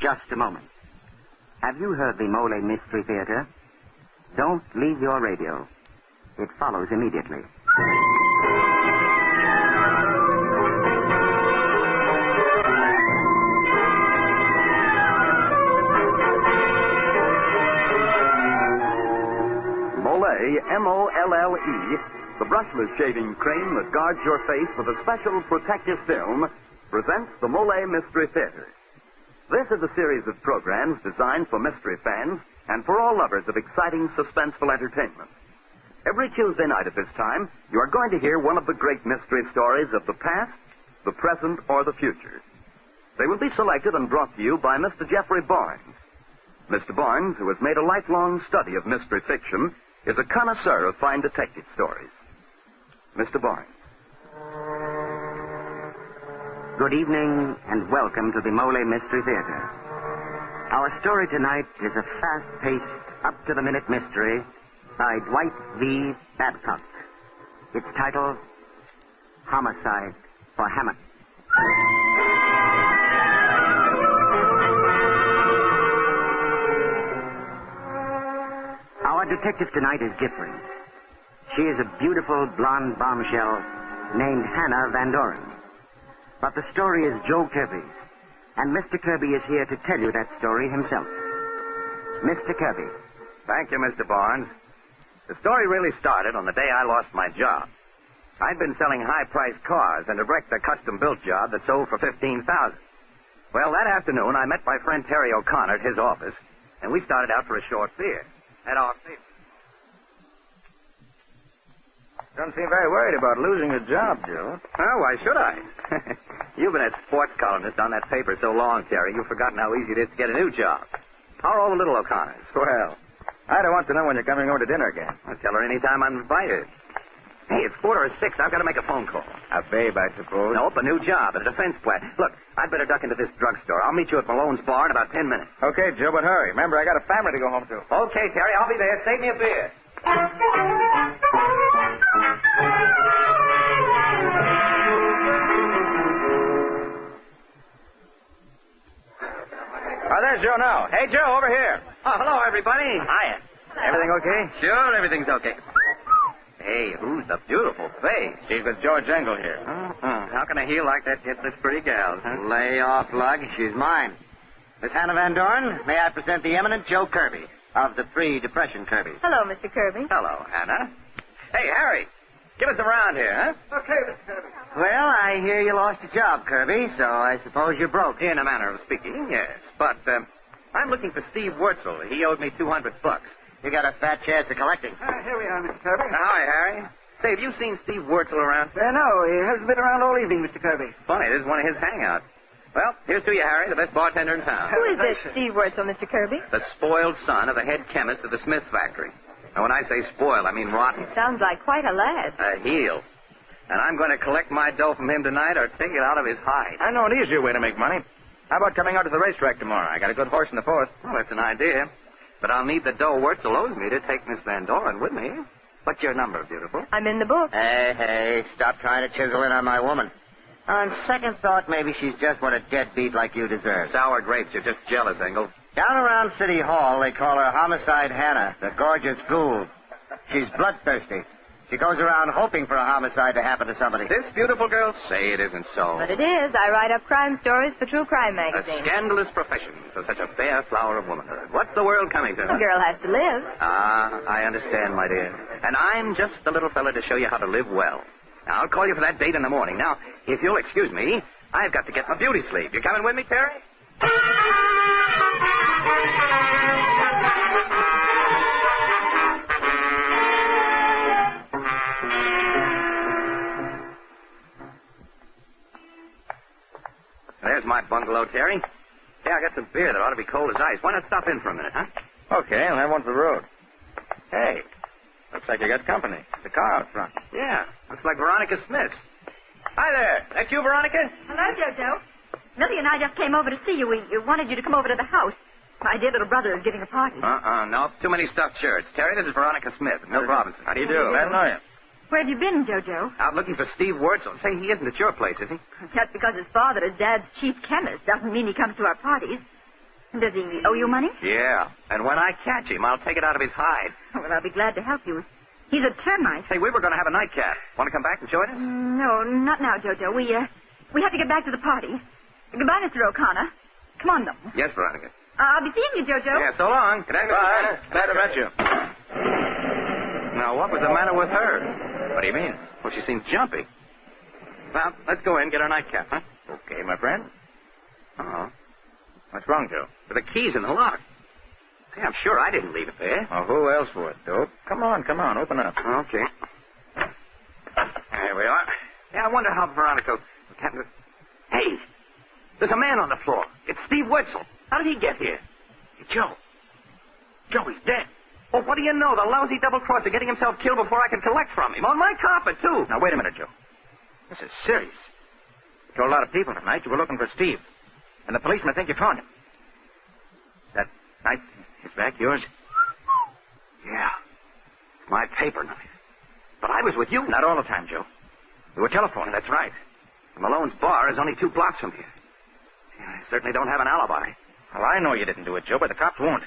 just a moment. Have you heard the Molle Mystery Theater? Don't leave your radio. It follows immediately. Molle, M-O-L-L-E, the brushless shaving cream that guards your face with a special protective film, presents the Molle Mystery Theater. This is a series of programs designed for mystery fans and for all lovers of exciting, suspenseful entertainment. Every Tuesday night at this time, you are going to hear one of the great mystery stories of the past, the present, or the future. They will be selected and brought to you by Mr. Geoffrey Barnes. Mr. Barnes, who has made a lifelong study of mystery fiction, is a connoisseur of fine detective stories. Mr. Barnes. Good evening and welcome to the Molle Mystery Theater. Our story tonight is a fast-paced, up-to-the-minute mystery by Dwight V. Babcock. Its title, Homicide for Hummert. Our detective tonight is different. She is a beautiful blonde bombshell named Hannah Van Doren. But the story is Joe Kirby's, and Mr. Kirby is here to tell you that story himself. Mr. Kirby. Thank you, Mr. Barnes. The story really started on the day I lost my job. I'd been selling high-priced cars and had wrecked a custom-built job that sold for $15,000. Well, that afternoon, I met my friend Terry O'Connor at his office, and we started out for a short beer at our table. Don't seem very worried about losing your job, Joe. Oh, why should I? You've been a sports columnist on that paper so long, Terry, you've forgotten how easy it is to get a new job. How are all the little O'Connors? Well, I don't want to know when you're coming over to dinner again. I'll tell her any time I'm invited. Hey, it's 5:45. I've got to make a phone call. A babe, I suppose. Nope, a new job at a defense plant. Look, I'd better duck into this drugstore. I'll meet you at Malone's bar in about 10 minutes. Okay, Joe, but hurry. Remember, I got a family to go home to. Okay, Terry, I'll be there. Save me a beer. Oh, there's Joe now. Hey, Joe, over here. Oh, hello, everybody. Hiya. Everything okay? Sure, everything's okay. Hey, who's the beautiful face? She's with George Engel here. How can a heel like that get this pretty gal, huh? Lay off, Lug. She's mine. Miss Hannah Van Doren, may I present the eminent Joe Kirby of the pre-Depression Kirbys. Hello, Mr. Kirby. Hello, Hannah. Hey, Harry, give us a round here, huh? Okay, Mr. Kirby. Well, I hear you lost your job, Kirby, so I suppose you're broke. In a manner of speaking, yes. But I'm looking for Steve Wurzel. He owed me $200. You got a fat chance of collecting. Here we are, Mr. Kirby. Hi, Harry. Say, have you seen Steve Wurzel around? No, he hasn't been around all evening, Mr. Kirby. Funny, this is one of his hangouts. Well, here's to you, Harry, the best bartender in town. Who is this Steve Wurzel, Mr. Kirby? The spoiled son of the head chemist of the Smith factory. And when I say spoiled, I mean rotten. Sounds like quite a lad. A heel. And I'm going to collect my dough from him tonight or take it out of his hide. I know an easier way to make money. How about coming out to the racetrack tomorrow? I got a good horse in the fourth. Well, that's an idea. But I'll need the dough Wurzel owes me to take Miss Van Doren with me. What's your number, beautiful? I'm in the book. Hey, stop trying to chisel in on my woman. On second thought, maybe she's just what a deadbeat like you deserve. Sour grapes. You're just jealous, Engel. Down around City Hall, they call her Homicide Hannah, the gorgeous ghoul. She's bloodthirsty. She goes around hoping for a homicide to happen to somebody. This beautiful girl? Say it isn't so. But it is. I write up crime stories for True Crime A magazine. scandalous profession for such a fair flower of womanhood. What's the world coming to? A girl has to live. Ah, I understand, my dear. And I'm just the little fella to show you how to live well. Now, I'll call you for that date in the morning. Now, if you'll excuse me, I've got to get my beauty sleep. You coming with me, Terry? There's my bungalow, Terry. Hey, I got some beer that ought to be cold as ice. Why not stop in for a minute, huh? Okay, I'll have one for the road. Hey, looks like you got company. The car out front. Yeah, looks like Veronica Smith. Hi there. That you, Veronica? Hello, Jojo. Millie and I just came over to see you. We wanted you to come over to the house. My dear little brother is giving a party. No. Too many stuffed shirts. Terry, this is Veronica Smith, Milt Robinson. How do you do? Glad to know you. Where have you been, Jojo? Out looking for Steve Wurzel. Say, he isn't at your place, is he? Just because his father is Dad's chief chemist doesn't mean he comes to our parties. Does he owe you money? Yeah. And when I catch him, I'll take it out of his hide. Well, I'll be glad to help you. He's a termite. Hey, we were going to have a nightcap. Want to come back and join us? No, not now, Jojo. We have to get back to the party. Goodbye, Mr. O'Connor. Come on, though. Yes, Veronica. I'll be seeing you, Jojo. Yeah, so long. Good night, Bye. Glad to meet you. Now, what was the matter with her? What do you mean? Well, she seemed jumpy. Well, let's go in and get our nightcap, huh? Okay, my friend. Uh-oh. What's wrong, Joe? With the keys in the lock. Hey, I'm sure I didn't leave it there. Oh, who else would, Dope? Come on, open up. Okay. There we are. Yeah, I wonder how Veronica... Hey! There's a man on the floor. It's Steve Wetzel. How did he get here? Hey, Joe. Joe, he's dead. Well, what do you know? The lousy double-crosser getting himself killed before I can collect from him. On my carpet, too. Now, wait a minute, Joe. This is serious. You told a lot of people tonight you were looking for Steve. And the policemen think you found him. That knife, his back, yours? Yeah. It's my paper knife. But I was with you. Not all the time, Joe. You were telephoning. That's right. The Malone's bar is only 2 blocks from here. Yeah, I certainly don't have an alibi. Well, I know you didn't do it, Joe, but the cops won't.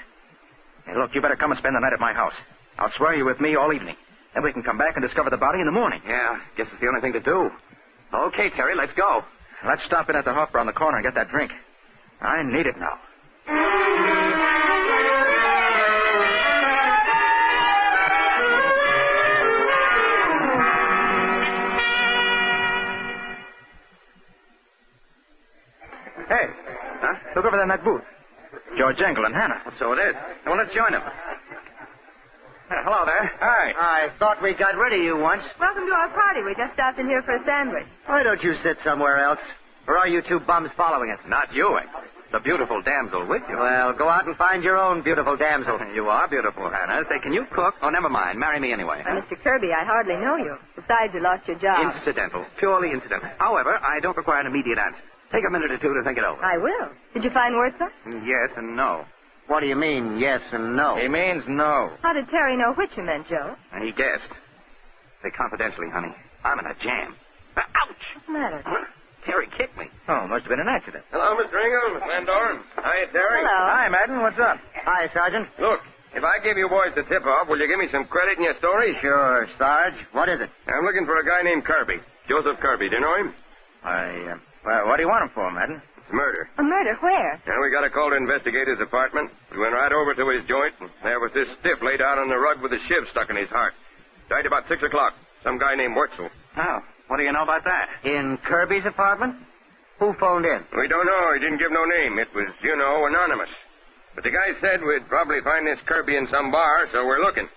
Hey, look, you better come and spend the night at my house. I'll swear you with me all evening. Then we can come back and discover the body in the morning. Yeah, guess it's the only thing to do. Okay, Terry, let's go. Let's stop in at the Hofbräu on the corner and get that drink. I need it now. Hey. Huh? Look over there in that booth. George Engel and Hannah. So it is. Well, let's join them. Hello there. Hi. I thought we got rid of you once. Welcome to our party. We just stopped in here for a sandwich. Why don't you sit somewhere else? Or are you 2 bums following us? Not you, Engel. The beautiful damsel with you. Well, go out and find your own beautiful damsel. You are beautiful, Hannah. Say, can you cook? Oh, never mind. Marry me anyway. Now, Mr. Kirby, I hardly know you. Besides, you lost your job. Incidental. Purely incidental. However, I don't require an immediate answer. Take a minute or 2 to think it over. I will. Did you find Wurzel? Yes and no. What do you mean, yes and no? He means no. How did Terry know which you meant, Joe? And he guessed. Say confidentially, honey. I'm in a jam. Ouch! What's the matter? Terry kicked me. Oh, must have been an accident. Hello, Mr. Engel, Miss Van Doren. Hi, Terry. Hello. Hi, Madden. What's up? Hi, Sergeant. Look, if I give you boys the tip-off, will you give me some credit in your story? Sure, Sarge. What is it? I'm looking for a guy named Kirby. Joseph Kirby. Do you know him? Well, what do you want him for, Madden? It's murder. A murder? Where? And we got a call to investigate his apartment. We went right over to his joint, and there was this stiff laid out on the rug with a shiv stuck in his heart. Died about 6 o'clock. Some guy named Wurzel. Oh, what do you know about that? In Kirby's apartment? Who phoned in? We don't know. He didn't give no name. It was, anonymous. But the guy said we'd probably find this Kirby in some bar, so we're looking.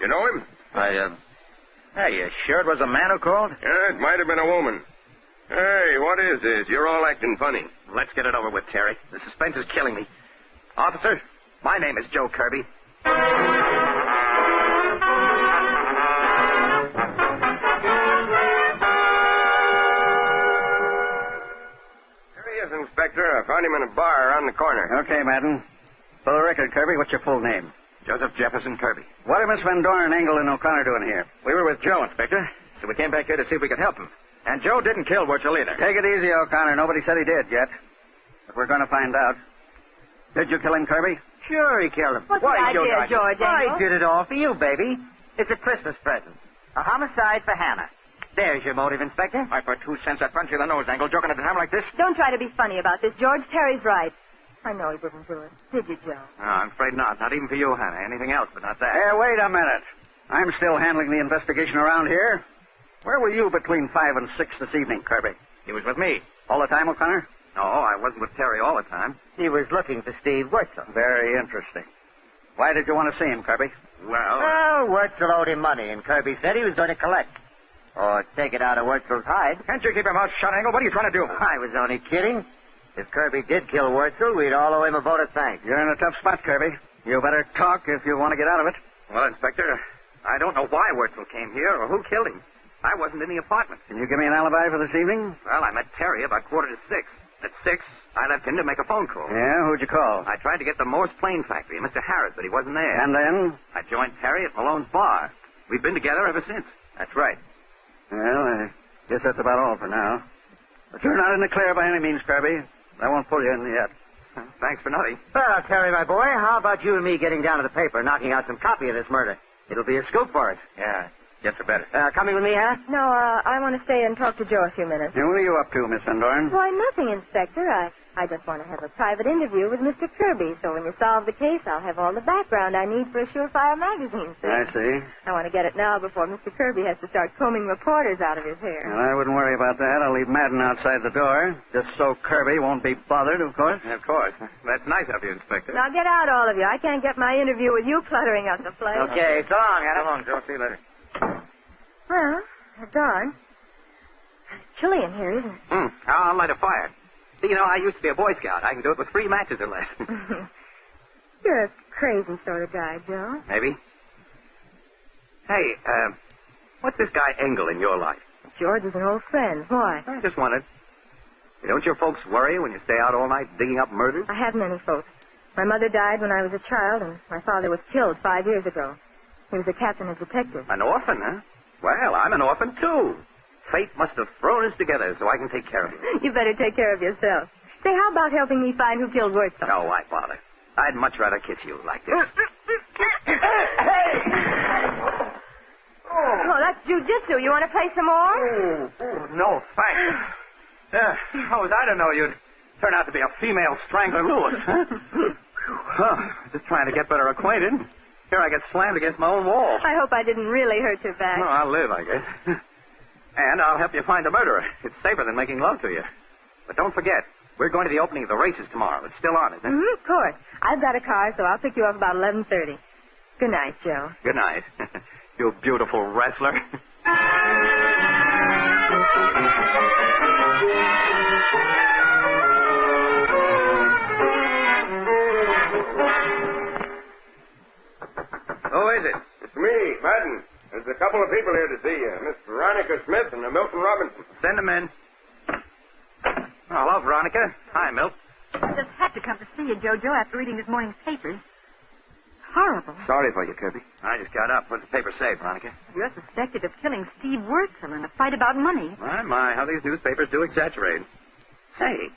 You know him? Hey, you sure it was a man who called? Yeah, it might have been a woman. Hey, what is this? You're all acting funny. Let's get it over with, Terry. The suspense is killing me. Officer, my name is Joe Kirby. There he is, Inspector. I found him in a bar around the corner. Okay, Madden. For the record, Kirby, what's your full name? Joseph Jefferson Kirby. What are Miss Van Doren, Engel, and O'Connor doing here? We were with Joe, Inspector. So we came back here to see if we could help him. And Joe didn't kill Wurzel either. Take it easy, O'Connor. Nobody said he did yet. But we're going to find out. Did you kill him, Kirby? Sure, he killed him. What's the idea, George I Engel? did it all for you, baby. It's a Christmas present. A homicide for Hannah. There's your motive, Inspector. I for 2 cents I'd punch you in the nose, Engel, joking at a time like this. Don't try to be funny about this, George. Terry's right. I know he didn't do it. Did you, Joe? Oh, I'm afraid not. Not even for you, Hannah. Anything else, but not that. Hey, wait a minute. I'm still handling the investigation around here. Where were you between 5 and 6 this evening, Kirby? He was with me. All the time, O'Connor? No, I wasn't with Terry all the time. He was looking for Steve Wurzel. Very interesting. Why did you want to see him, Kirby? Well, Wurzel owed him money, and Kirby said he was going to collect. Or take it out of Wurzel's hide. Can't you keep your mouth shut, Engel? What are you trying to do? I was only kidding. If Kirby did kill Wurzel, we'd all owe him a vote of thanks. You're in a tough spot, Kirby. You better talk if you want to get out of it. Well, Inspector, I don't know why Wurzel came here or who killed him. I wasn't in the apartment. Can you give me an alibi for this evening? Well, I met Terry about 5:45. At 6, I left him to make a phone call. Yeah, who'd you call? I tried to get the Morse Plane Factory, Mr. Harris, but he wasn't there. And then? I joined Terry at Malone's bar. We've been together ever since. That's right. Well, I guess that's about all for now. But you're not in the clear by any means, Kirby. I won't pull you in yet. Thanks for nothing. Well, Terry, my boy, how about you and me getting down to the paper, knocking out some copy of this murder? It'll be a scoop for us. Yeah, gets her better. Coming with me, Hannah? No, I want to stay and talk to Joe a few minutes. What are you up to, Miss Van Dorn? Why, nothing, Inspector. I just want to have a private interview with Mr. Kirby, so when you solve the case, I'll have all the background I need for a surefire magazine, see? I see. I want to get it now before Mr. Kirby has to start combing reporters out of his hair. Well, I wouldn't worry about that. I'll leave Madden outside the door, just so Kirby won't be bothered, of course. Of course. That's nice of you, Inspector. Now get out, all of you. I can't get my interview with you cluttering up the place. Okay, so long, Hannah. So long, Joe. See you later. Well, it's dark. It's chilly in here, isn't it? I'll light a fire. See, you know, I used to be a Boy Scout. I can do it with 3 matches or less. You're a crazy sort of guy, Joe. Maybe. Hey, what's this guy Engel in your life? George is an old friend. Why? I just wondered. Don't your folks worry when you stay out all night digging up murders? I haven't any folks. My mother died when I was a child, and my father was killed 5 years ago. He was a captain of detectives. An orphan, huh? Well, I'm an orphan, too. Fate must have thrown us together so I can take care of you. You better take care of yourself. Say, how about helping me find who killed Wurzel? No, why bother? I'd much rather kiss you like this. Oh, that's jujitsu. You want to play some more? No, thanks. How was I to know you'd turn out to be a female strangler Lewis, huh? Just trying to get better acquainted. Here I get slammed against my own wall. I hope I didn't really hurt your back. Well, I'll live, I guess. And I'll help you find the murderer. It's safer than making love to you. But don't forget, we're going to the opening of the races tomorrow. It's still on, isn't it? Of course. I've got a car, so I'll pick you up about 11:30. Good night, Joe. Good night. You beautiful wrestler. Who is it? It's me, Madden. There's a couple of people here to see you. Miss Veronica Smith and Milton Robinson. Send them in. Oh, hello, Veronica. Hi, Milt. I just had to come to see you, Jojo, after reading this morning's papers. Horrible. Sorry for you, Kirby. I just got up. What's the paper say, Veronica? You're suspected of killing Steve Wurzel in a fight about money. My, how these newspapers do exaggerate. Say,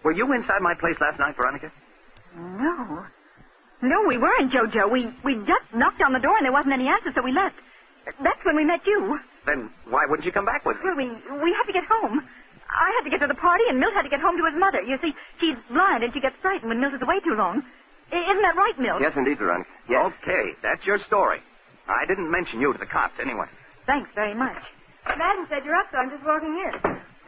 were you inside my place last night, Veronica? No. No, we weren't, Jojo. We just knocked on the door and there wasn't any answer, so we left. That's when we met you. Then why wouldn't you come back with me? Well, we had to get home. I had to get to the party, and Milt had to get home to his mother. You see, she's blind, and she gets frightened when Milt is away too long. Isn't that right, Milt? Yes, indeed, Veronica. Yes. Okay, that's your story. I didn't mention you to the cops anyway. Thanks very much. Madden said you're up, so I'm just walking in.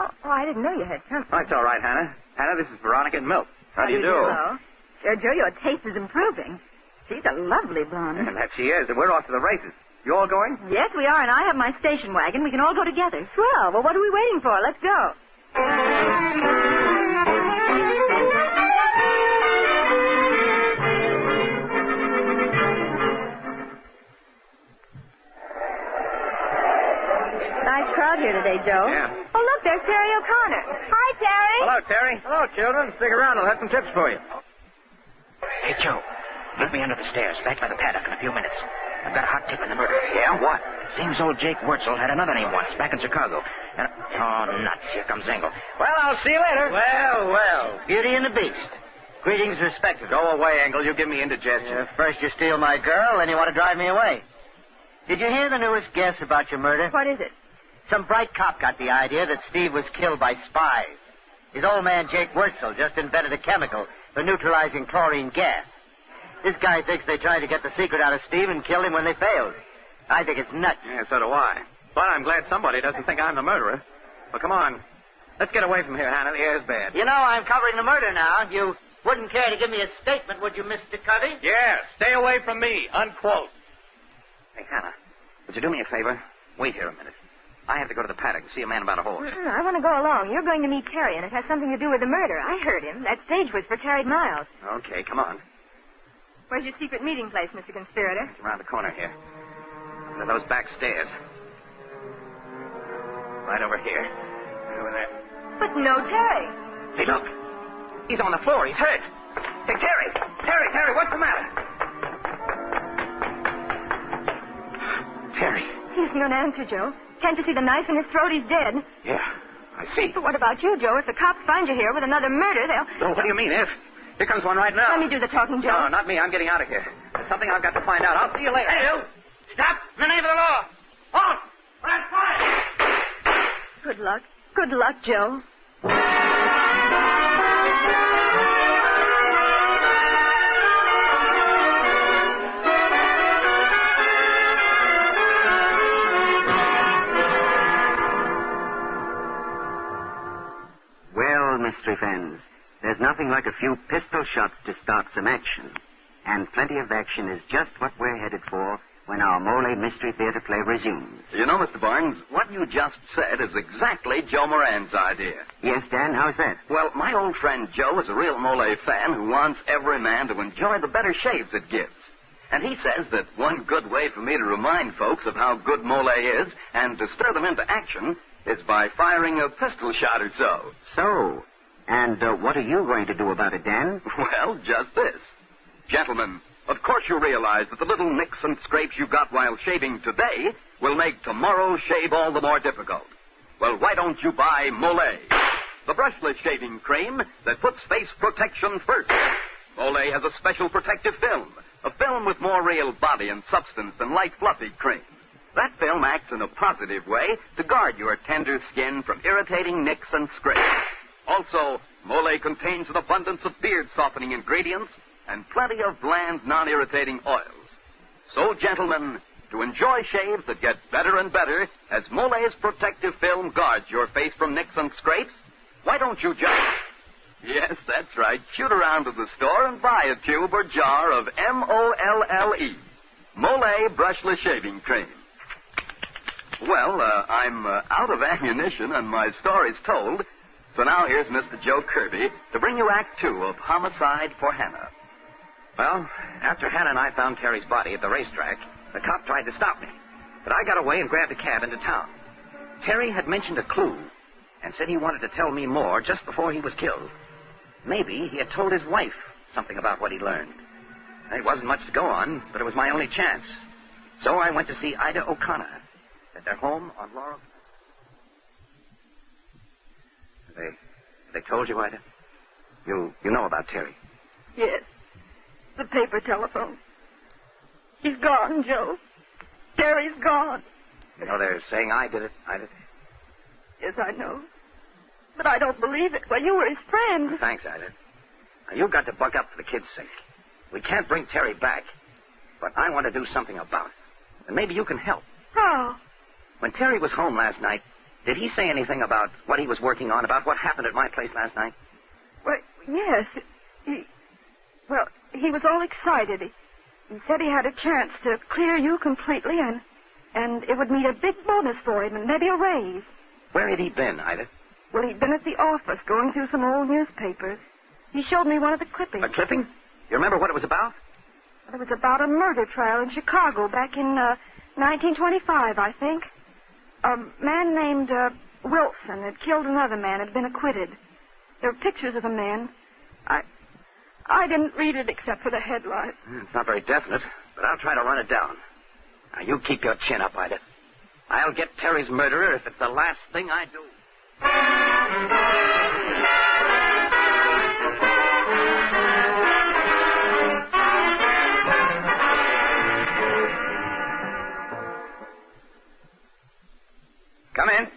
Oh, I didn't know you had company. Oh, it's all right, Hannah. Hannah, this is Veronica and Milt. How do you do? Hello. Jojo, your taste is improving. She's a lovely blonde. And that she is, and we're off to the races. You all going? Yes, we are, and I have my station wagon. We can all go together. Swell. Well, what are we waiting for? Let's go. Nice crowd here today, Joe. Yeah. Oh, look, there's Terry O'Connor. Hi, Terry. Hello, Terry. Hello, children. Stick around. I'll have some tips for you. Hey, Joe. Meet me under the stairs, back by the paddock in a few minutes. I've got a hot tip in the murder. Yeah? What? Seems old Jake Wurzel had another name once, back in Chicago. And, oh, nuts. Here comes Engel. Well, I'll see you later. Well. Beauty and the Beast. Greetings respected. Go away, Engel. You give me indigestion. First you steal my girl, then you want to drive me away. Did you hear the newest guess about your murder? What is it? Some bright cop got the idea that Steve was killed by spies. His old man, Jake Wurzel, just invented a chemical for neutralizing chlorine gas. This guy thinks they tried to get the secret out of Steve and killed him when they failed. I think it's nuts. Yeah, so do I. But I'm glad somebody doesn't think I'm the murderer. Well, come on. Let's get away from here, Hannah. The air's bad. You know, I'm covering the murder now. You wouldn't care to give me a statement, would you, Mr. Covey? Yeah, stay away from me. Unquote. Hey, Hannah, would you do me a favor? Wait here a minute. I have to go to the paddock and see a man about a horse. I want to go along. You're going to meet Terry, and it has something to do with the murder. I heard him. That stage was for Terry Miles. Okay, come on. Where's your secret meeting place, Mr. Conspirator? It's around the corner here. Under those back stairs. Right over here. Right over there. But no Terry. Hey, look. He's on the floor. He's hurt. Hey, Terry! Terry, what's the matter? Terry. He isn't going to answer, Joe. Can't you see the knife in his throat? He's dead. Yeah, I see. But what about you, Joe? If the cops find you here with another murder, they'll... Oh, what do you mean, if? Here comes one right now. Let me do the talking, Joe. No, not me. I'm getting out of here. There's something I've got to find out. I'll see you later. Hey, you! Stop! In the name of the law! Halt! Red fire! Good luck. Good luck, Joe. Well, mystery fans, there's nothing like a few pistol shots to start some action. And plenty of action is just what we're headed for when our Molle Mystery Theater play resumes. You know, Mr. Barnes, what you just said is exactly Joe Moran's idea. Yes, Dan, how's that? Well, my old friend Joe is a real Molle fan who wants every man to enjoy the better shaves it gives. And he says that one good way for me to remind folks of how good Molle is and to stir them into action is by firing a pistol shot or so. So, and what are you going to do about it, Dan? Well, just this. Gentlemen, of course you realize that the little nicks and scrapes you got while shaving today will make tomorrow's shave all the more difficult. Well, why don't you buy Molle, the brushless shaving cream that puts face protection first. Molle has a special protective film, a film with more real body and substance than light fluffy cream. That film acts in a positive way to guard your tender skin from irritating nicks and scrapes. Also, Molle contains an abundance of beard-softening ingredients and plenty of bland, non-irritating oils. So, gentlemen, to enjoy shaves that get better and better as Molle's protective film guards your face from nicks and scrapes, why don't you just... Yes, that's right. Shoot around to the store and buy a tube or jar of Molle, Molle Brushless Shaving Cream. Well, I'm out of ammunition and my story's told, so now here's Mr. Joe Kirby to bring you Act 2 of Homicide for Hannah. Well, after Hannah and I found Terry's body at the racetrack, the cop tried to stop me. But I got away and grabbed a cab into town. Terry had mentioned a clue and said he wanted to tell me more just before he was killed. Maybe he had told his wife something about what he learned. It wasn't much to go on, but it was my only chance. So I went to see Ida O'Connor at their home on Laurel. Have they told you, Ida? You know about Terry? Yes. The paper telephone. He's gone, Joe. Terry's gone. You know, they're saying I did it, Ida. Yes, I know. But I don't believe it. Well, you were his friend. Thanks, Ida. Now, you've got to buck up for the kid's sake. We can't bring Terry back, but I want to do something about it. And maybe you can help. How? When Terry was home last night, did he say anything about what he was working on, about what happened at my place last night? Well, yes. He was all excited. He said he had a chance to clear you completely, and it would mean a big bonus for him, and maybe a raise. Where had he been, Ida? Well, he'd been at the office going through some old newspapers. He showed me one of the clippings. A clipping? You remember what it was about? It was about a murder trial in Chicago back in 1925, I think. A man named Wilson had killed another man, had been acquitted. There were pictures of the man. I didn't read it except for the headline. It's not very definite, but I'll try to run it down. Now, you keep your chin up, Ida. I'll get Terry's murderer if it's the last thing I do. Come in.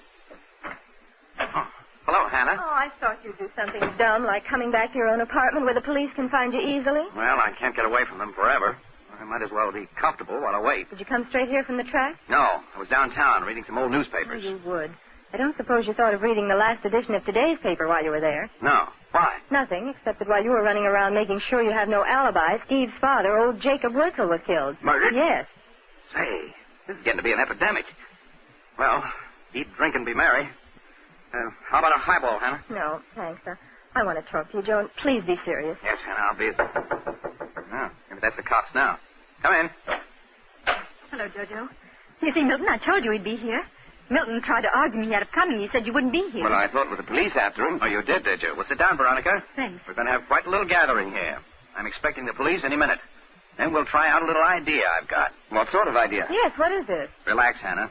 Oh, hello, Hannah. Oh, I thought you'd do something dumb like coming back to your own apartment where the police can find you easily. Well, I can't get away from them forever. I might as well be comfortable while I wait. Did you come straight here from the track? No, I was downtown reading some old newspapers. Oh, you would. I don't suppose you thought of reading the last edition of today's paper while you were there. No. Why? Nothing, except that while you were running around making sure you have no alibi, Steve's father, old Jacob Wurzel, was killed. Murdered? Yes. Say, this is getting to be an epidemic. Well, eat, drink, and be merry. How about a highball, Hannah? No, thanks. I want to talk to you, Joe. Please be serious. Yes, Hannah, I'll be... Oh, maybe that's the cops now. Come in. Hello, Jojo. You see, Milton, I told you he'd be here. Milton tried to argue me out of coming. He said you wouldn't be here. Well, I thought with the police after him. Oh, you did you? Well, sit down, Veronica. Thanks. We're going to have quite a little gathering here. I'm expecting the police any minute. Then we'll try out a little idea I've got. What sort of idea? Yes, what is it? Relax, Hannah.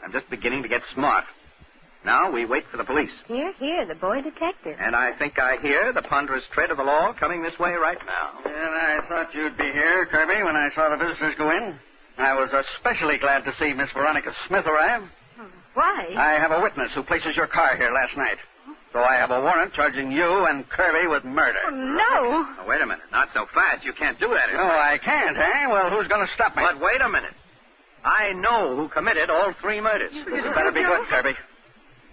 I'm just beginning to get smart. Now we wait for the police. Here, the boy detective. And I think I hear the ponderous tread of the law coming this way right now. And I thought you'd be here, Kirby, when I saw the visitors go in. I was especially glad to see Miss Veronica Smith arrive. Why? I have a witness who places your car here last night. So I have a warrant charging you and Kirby with murder. Oh, no. Now, wait a minute. Not so fast. You can't do that. No, I can't, eh? Well, who's going to stop me? But wait a minute. I know who committed all 3 murders. This better be good, Kirby.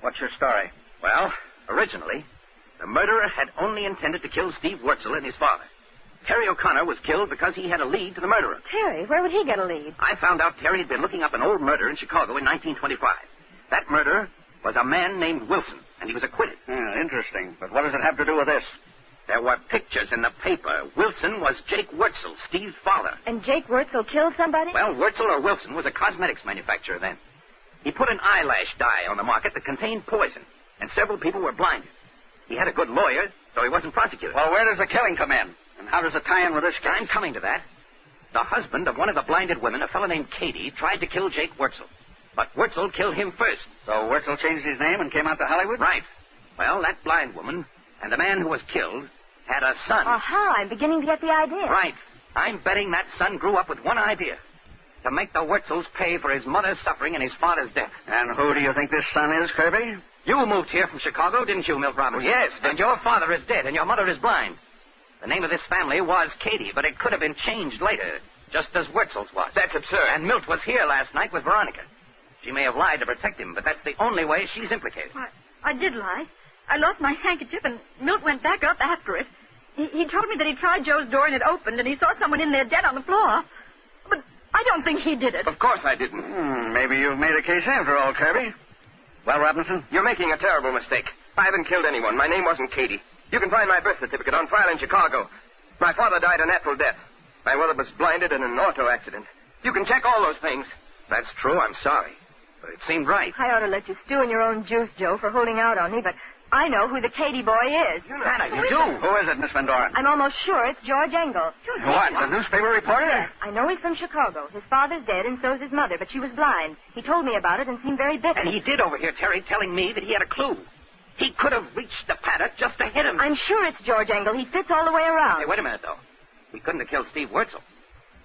What's your story? Well, originally, the murderer had only intended to kill Steve Wurzel and his father. Terry O'Connor was killed because he had a lead to the murderer. Terry? Where would he get a lead? I found out Terry had been looking up an old murder in Chicago in 1925. That murderer was a man named Wilson, and he was acquitted. Interesting. But what does it have to do with this? There were pictures in the paper. Wilson was Jake Wurzel, Steve's father. And Jake Wurzel killed somebody? Well, Wurzel or Wilson was a cosmetics manufacturer then. He put an eyelash dye on the market that contained poison, and several people were blinded. He had a good lawyer, so he wasn't prosecuted. Well, where does the killing come in? And how does it tie in with this case? I'm coming to that. The husband of one of the blinded women, a fellow named Katie, tried to kill Jake Wurzel. But Wurzel killed him first. So Wurzel changed his name and came out to Hollywood? Right. Well, that blind woman and the man who was killed had a son. Aha, I'm beginning to get the idea. Right. I'm betting that son grew up with one idea. To make the Wurzels pay for his mother's suffering and his father's death. And who do you think this son is, Kirby? You moved here from Chicago, didn't you, Milt Robinson? Yes. And your father is dead, and your mother is blind. The name of this family was Katie, but it could have been changed later, just as Wurzel's was. That's absurd. And Milt was here last night with Veronica. She may have lied to protect him, but that's the only way she's implicated. I did lie. I lost my handkerchief, and Milt went back up after it. He told me that he tried Joe's door and it opened, and he saw someone in there dead on the floor. But I don't think he did it. Of course I didn't. Maybe you've made a case after all, Kirby. Well, Robinson? You're making a terrible mistake. I haven't killed anyone. My name wasn't Katie. You can find my birth certificate on file in Chicago. My father died a natural death. My mother was blinded in an auto accident. You can check all those things. That's true, I'm sorry. But it seemed right. I ought to let you stew in your own juice, Joe, for holding out on me, but I know who the Katie boy is. Hannah, you do? Who is it, Miss Van Doren? I'm almost sure it's George Engel. What, the newspaper reporter? Yes, I know he's from Chicago. His father's dead, and so's his mother, but she was blind. He told me about it and seemed very bitter. And he did overhear Terry telling me that he had a clue. He could have reached the paddock just to hit him. I'm sure it's George Engel. He fits all the way around. Hey, wait a minute, though. He couldn't have killed Steve Wurzel.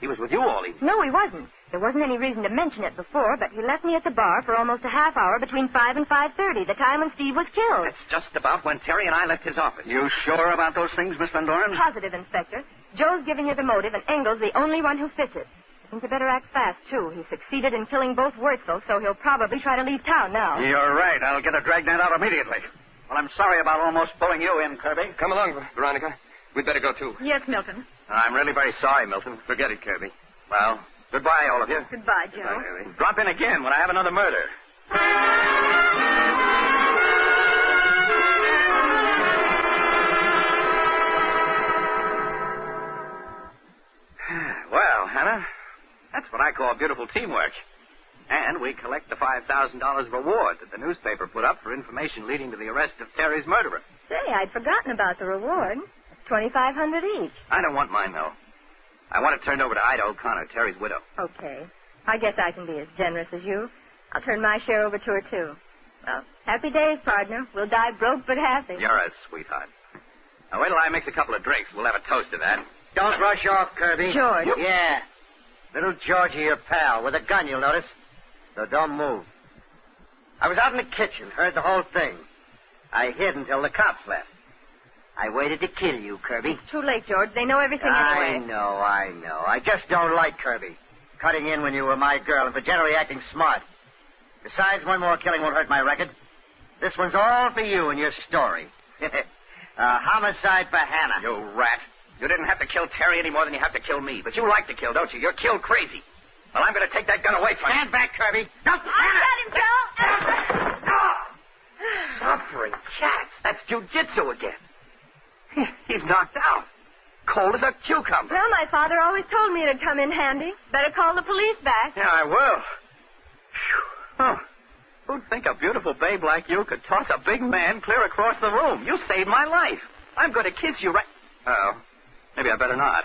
He was with you all evening. No, he wasn't. There wasn't any reason to mention it before, but he left me at the bar for almost a half hour between 5 and 5:30, the time when Steve was killed. That's just about when Terry and I left his office. You sure about those things, Miss Van Doren? Positive, Inspector. Joe's giving you the motive, and Engel's the only one who fits it. I think you better act fast, too. He succeeded in killing both Wurzel, so he'll probably try to leave town now. You're right. I'll get a dragnet out immediately. Well, I'm sorry about almost pulling you in, Kirby. Come along, Veronica. We'd better go, too. Yes, Milton. I'm really very sorry, Milton. Forget it, Kirby. Well, goodbye, all of you. Goodbye, Joe. Bye, Harry. Drop in again when I have another murder. Well, Hannah, that's what I call beautiful teamwork. And we collect the $5,000 reward that the newspaper put up for information leading to the arrest of Terry's murderer. Say, I'd forgotten about the reward. It's $2,500 each. I don't want mine, though. I want it turned over to Ida O'Connor, Terry's widow. Okay. I guess I can be as generous as you. I'll turn my share over to her, too. Well, happy days, partner. We'll die broke but happy. You're a sweetheart. Now, wait till I mix a couple of drinks. We'll have a toast to that. Don't rush off, Kirby. George. Yeah. Little Georgie, your pal, with a gun, you'll notice. So don't move. I was out in the kitchen, heard the whole thing. I hid until the cops left. I waited to kill you, Kirby. It's too late, George. They know everything anyway. I know. I just don't like Kirby. Cutting in when you were my girl and for generally acting smart. Besides, one more killing won't hurt my record. This one's all for you and your story. Homicide for Hannah. You rat. You didn't have to kill Terry any more than you have to kill me. But you like to kill, don't you? You're kill crazy. Well, I'm going to take that gun away from you. Stand back, Kirby. No, I got him, Joe! Suffering cats. That's jujitsu again. He's knocked out. Cold as a cucumber. Well, my father always told me it'd come in handy. Better call the police back. Yeah, I will. Phew. Oh. Who'd think a beautiful babe like you could toss a big man clear across the room? You saved my life. I'm going to kiss you right... Oh, maybe I better not.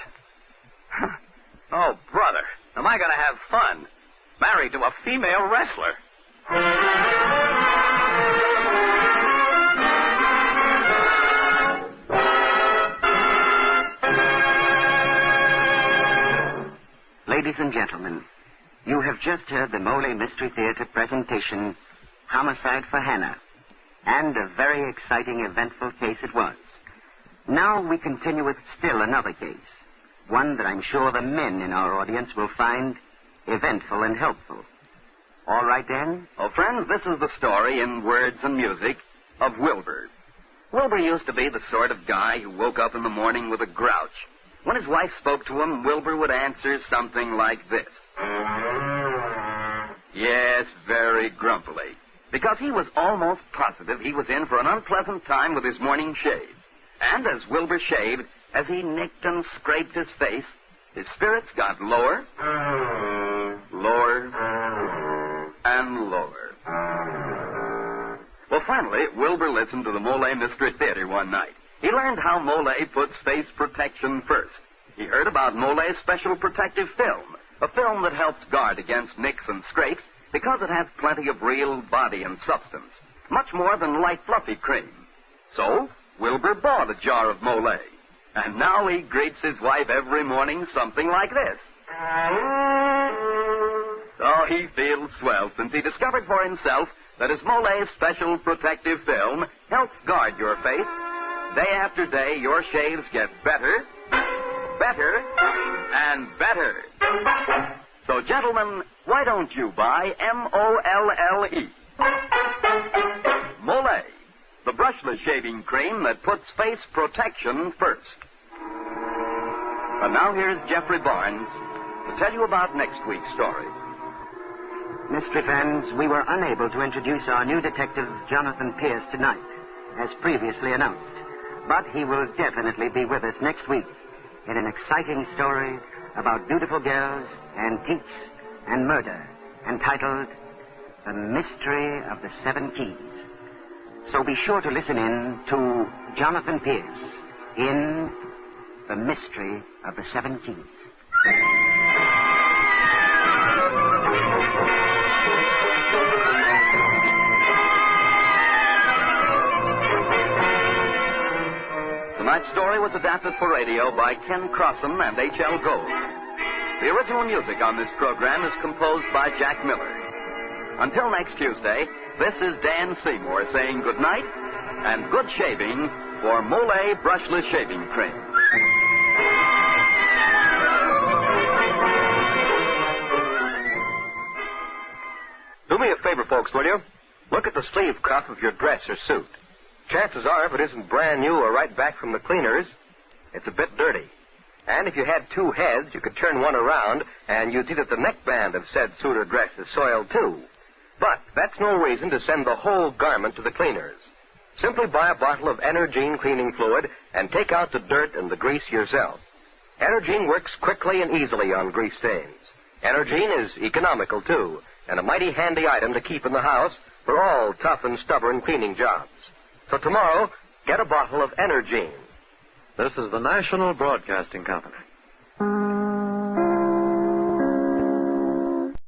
Oh, brother, am I going to have fun? Married to a female wrestler. Ladies and gentlemen, you have just heard the Molle Mystery Theater presentation, Homicide for Hannah. And a very exciting, eventful case it was. Now we continue with still another case. One that I'm sure the men in our audience will find eventful and helpful. All right, Dan? Oh, friends, this is the story in words and music of Wilbur. Wilbur used to be the sort of guy who woke up in the morning with a grouch. When his wife spoke to him, Wilbur would answer something like this. Yes, very grumpily. Because he was almost positive he was in for an unpleasant time with his morning shave. And as Wilbur shaved, as he nicked and scraped his face, his spirits got lower, lower, and lower. Well, finally, Wilbur listened to the Molle Mystery Theater one night. He learned how Molle puts face protection first. He heard about Molle's special protective film, a film that helps guard against nicks and scrapes because it has plenty of real body and substance, much more than light fluffy cream. So, Wilbur bought a jar of Molle, and now he greets his wife every morning something like this. Oh, he feels swell since he discovered for himself that his Molle's special protective film helps guard your face. Day after day, your shaves get better, better, and better. So, gentlemen, why don't you buy Molle? Molle, the brushless shaving cream that puts face protection first. And now here's Geoffrey Barnes to tell you about next week's story. Mystery fans, we were unable to introduce our new detective, Jonathan Pierce, tonight, as previously announced. But he will definitely be with us next week in an exciting story about beautiful girls, antiques, and murder, entitled The Mystery of the Seven Keys. So be sure to listen in to Jonathan Pierce in The Mystery of the Seven Keys. Tonight's story was adapted for radio by Ken Crossan and H.L. Gold. The original music on this program is composed by Jack Miller. Until next Tuesday, this is Dan Seymour saying good night and good shaving for Molle Brushless Shaving Cream. Do me a favor, folks, will you? Look at the sleeve cuff of your dress or suit. Chances are, if it isn't brand new or right back from the cleaners, it's a bit dirty. And if you had two heads, you could turn one around, and you'd see that the neckband of said suit or dress is soiled, too. But that's no reason to send the whole garment to the cleaners. Simply buy a bottle of Energine cleaning fluid and take out the dirt and the grease yourself. Energine works quickly and easily on grease stains. Energine is economical, too, and a mighty handy item to keep in the house for all tough and stubborn cleaning jobs. So tomorrow, get a bottle of Energine. This is the National Broadcasting Company.